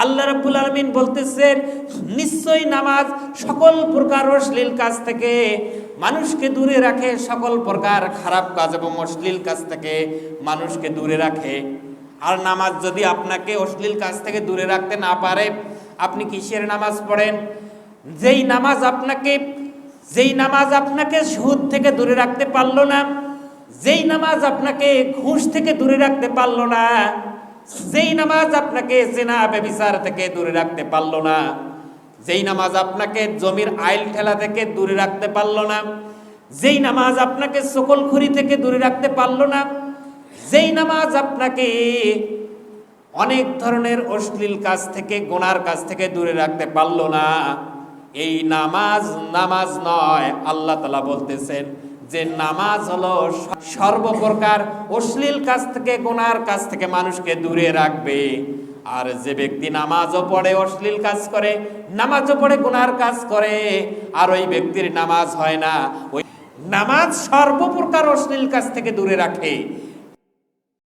আল্লাহ রাব্বুল আলামিন বলতেছেন, নিশ্চয়ই নামাজ সকল প্রকার অশ্লীল কাজ থেকে মানুষকে দূরে রাখে, সকল প্রকার খারাপ কাজ এবং অশ্লীল কাজ থেকে মানুষকে দূরে রাখে। আর নামাজ যদি আপনাকে অশ্লীল কাজ থেকে দূরে রাখতে না পারে, আপনি কিসের নামাজ পড়েন? যেই নামাজ আপনাকে সুদ থেকে দূরে রাখতে পারলো না, যেই নামাজ আপনাকে ঘুষ থেকে দূরে রাখতে পারলো না, যেই নামাজ আপনাকে জিনা ব্যভিচার থেকে দূরে রাখতে পারলো না, যেই নামাজ আপনাকে জমির আইল ঠেলা থেকে দূরে রাখতে পারলো না, যেই নামাজ আপনাকে সকলখুরি থেকে দূরে রাখতে পারলো না, যেই নামাজ আপনাকে অনেক ধরনের অশ্লীল কাজ থেকে, গুনার কাজ থেকে দূরে রাখতে পারলো না, এই নামাজ নয়। আল্লাহ তাআলা বলতেছেন যে নামাজ হলো সর্বপ্রকার অশ্লীল কাজ থেকে, গুনার কাজ থেকে মানুষকে দূরে রাখবে। আর যে ব্যক্তি নামাজও পড়ে অশ্লীল কাজ করে, নামাজও পড়ে গুনার কাজ করে, আর ওই ব্যক্তির নামাজ হয় না। ওই নামাজ সর্বপ্রকার অশ্লীল কাজ থেকে দূরে রাখে।